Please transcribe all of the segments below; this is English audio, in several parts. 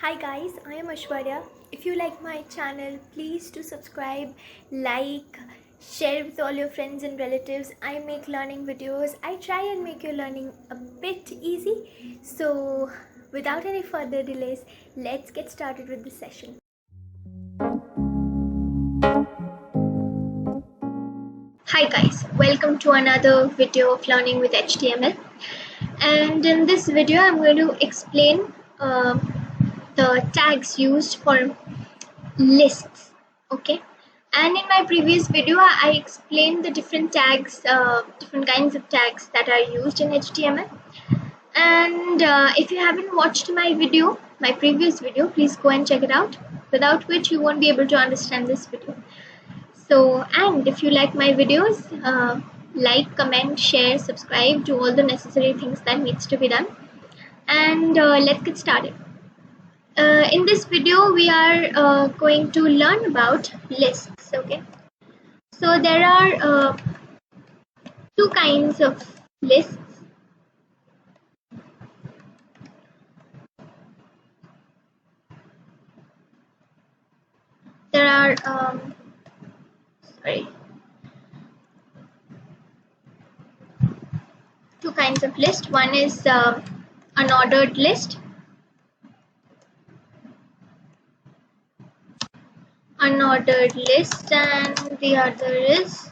Hi guys, I am Ashwarya. If you like my channel, please do subscribe, like, share with all your friends and relatives. I make learning videos. I try and make your learning a bit easy. So without any further delays, let's get started with the session. Hi guys, welcome to another video of learning with HTML. And in this video, I'm going to explain the tags used for lists. Okay, and in my previous video I explained the different tags, different kinds of tags that are used in HTML. And if you haven't watched my previous video, please go and check it out, without which you won't be able to understand this video. So, and if you like my videos, like, comment, share, subscribe, do all the necessary things that needs to be done. And let's get started. In this video, we are going to learn about lists. Okay, so there are two kinds of lists. There are two kinds of list. One is unordered list. Unordered list, and the other is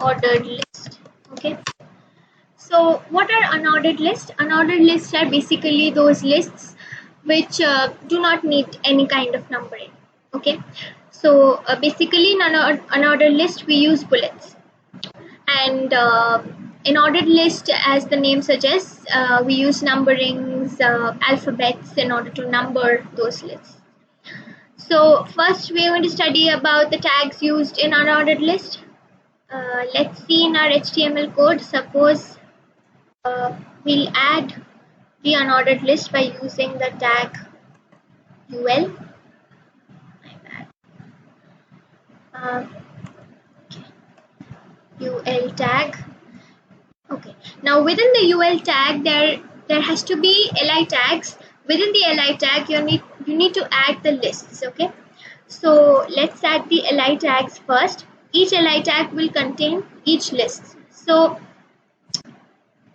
ordered list. Okay, so what are unordered lists? Unordered lists are basically those lists which do not need any kind of numbering. Okay, so basically in unordered list we use bullets, and in ordered list, as the name suggests, we use numberings, alphabets, in order to number those lists. So first we are going to study about the tags used in unordered list. Let's see in our HTML code. Suppose we'll add the unordered list by using the tag ul. Ul tag. Okay, now within the ul tag there has to be li tags. Within the li tag you need to add the lists. Okay, so let's add the li tags first. Each li tag will contain each list. So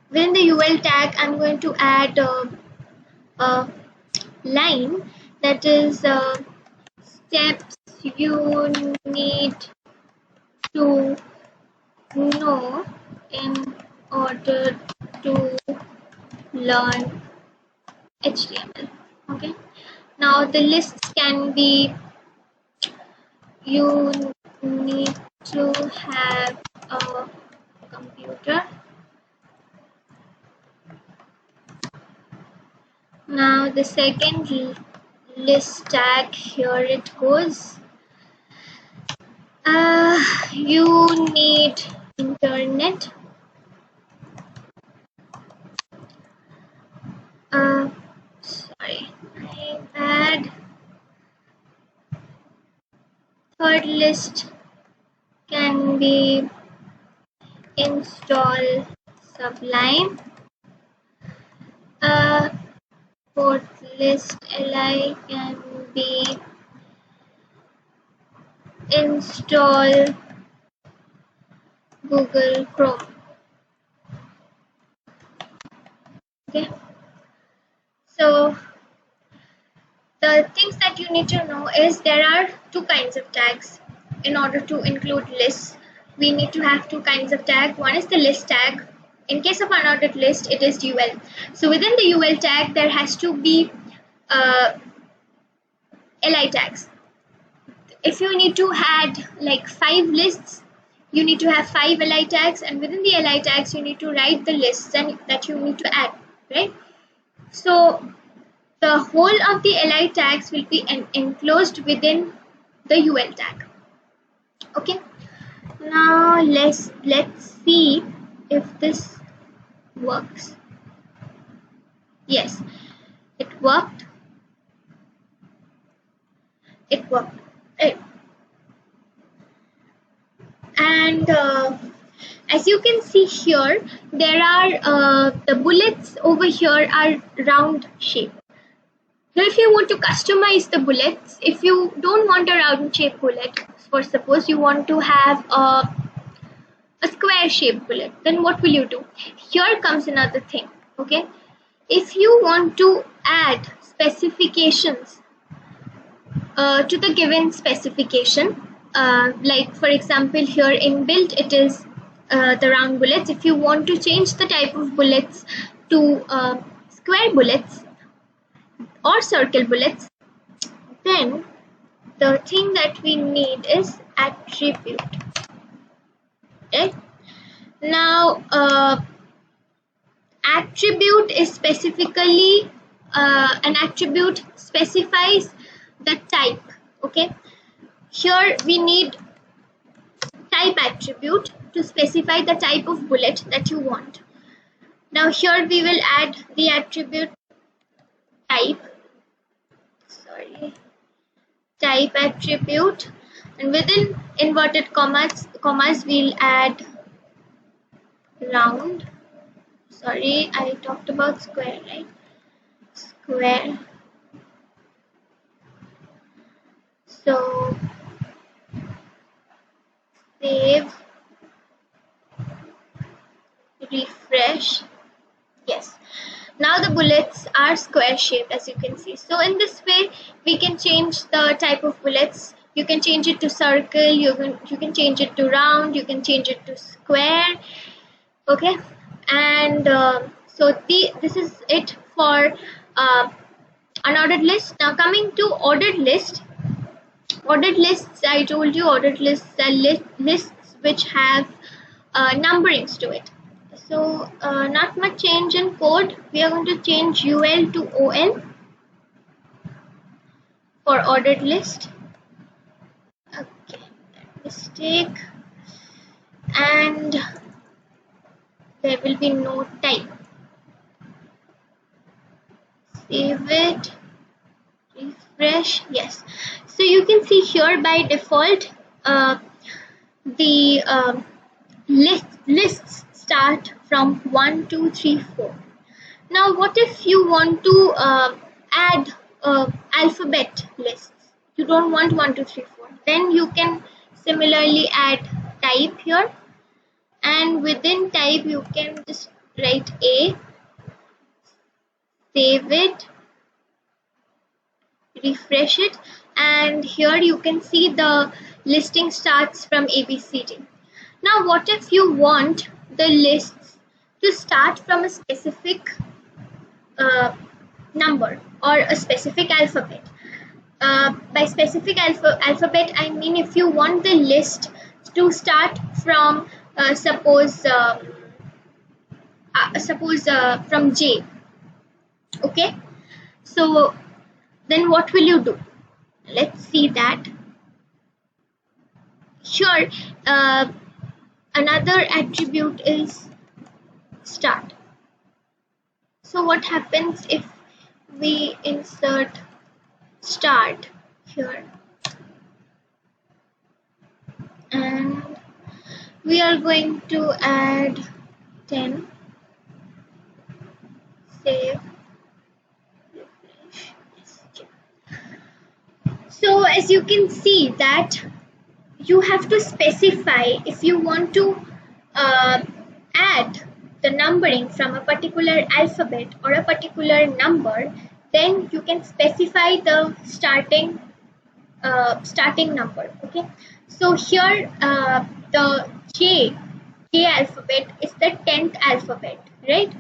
within the ul tag I'm going to add a line that is steps you need to know in order to learn HTML. Okay, now the lists can be: you need to have a computer. Now the second list tag, here it goes. You need internet. iPad. Third list can be install Sublime. Fourth list li can be install Google Chrome. Okay, so the things that you need to know is there are two kinds of tags. In order to include lists, we need to have two kinds of tag. One is the list tag. In case of unordered list, it is ul. So within the ul tag there has to be li tags. If you need to add like 5 lists, you need to have 5 li tags, and within the li tags you need to write the lists and that you need to add, right? So the whole of the li tags will be enclosed within the ul tag. Okay, now let's see if this works. Yes, it worked. Right. And as you can see here, there are the bullets over here are round shape. Now if you want to customize the bullets, if you don't want a round shaped bullet, for suppose you want to have a square shaped bullet, then what will you do? Here comes another thing. Okay, if you want to add specifications to the given specification, like for example here in build it is the round bullets. If you want to change the type of bullets to square bullets or circle bullets, then the thing that we need is attribute. Okay, now attribute is specifically an attribute specifies the type. Okay, here we need type attribute to specify the type of bullet that you want. Now here we will add the attribute type attribute, and within inverted commas we'll add round. Sorry, I talked about square, right? Square. So save, refresh. Yes, now the bullets are square shaped, as you can see. So in this way we can change the type of bullets. You can change it to circle, you can change it to round, you can change it to square. Okay, and so this is it for unordered list. Now coming to ordered list. Ordered lists, I told you, ordered lists are lists which have numberings to it. So not much change in code. We are going to change UL to OL for ordered list. Okay, mistake, and there will be no type. Save it, refresh. Yes, so you can see here by default the lists start from 1 2 3 4. Now what if you want to add alphabet lists? You don't want 1 2 3 4, then you can similarly add type here, and within type you can just write A, save it, refresh it, and here you can see the listing starts from ABCD. Now what if you want the lists to start from a specific number or a specific alphabet? By specific alphabet I mean if you want the list to start from suppose from J. Okay, so then what will you do? Let's see that. Here another attribute is start. So what happens if we insert start here, and we are going to add 10, save, refresh. So as you can see that you have to specify if you want to add the numbering from a particular alphabet or a particular number, then you can specify the starting number. Okay, so here the J alphabet is the 10th alphabet, right?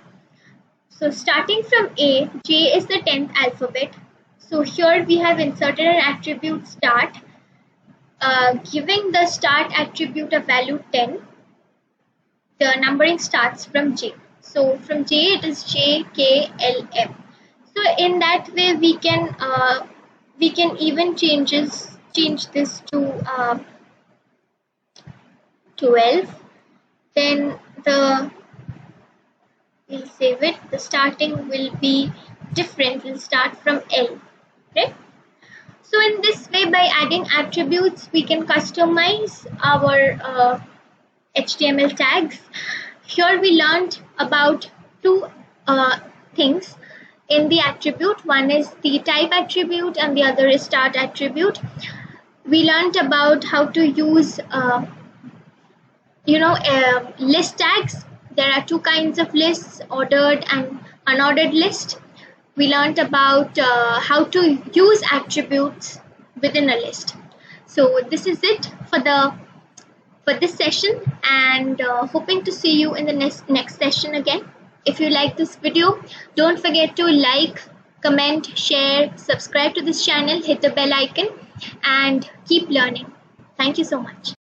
So starting from A, J is the 10th alphabet. So here we have inserted an attribute start, giving the start attribute a value 10. The numbering starts from J. So from J it is J, K, L, M. So in that way we can even change this to 12. Then we'll save it. The starting will be different. We'll start from L. Right? So in this way, by adding attributes, we can customize our HTML tags. Here we learned about two things. in the attribute. One is the type attribute and the other is start attribute. We learned about how to use list tags. There are two kinds of lists, ordered and unordered list. We learned about how to use attributes within a list. So this is it for this session, and hoping to see you in the next session again. If you like this video, don't forget to like, comment, share, subscribe to this channel, hit the bell icon, and keep learning. Thank you so much.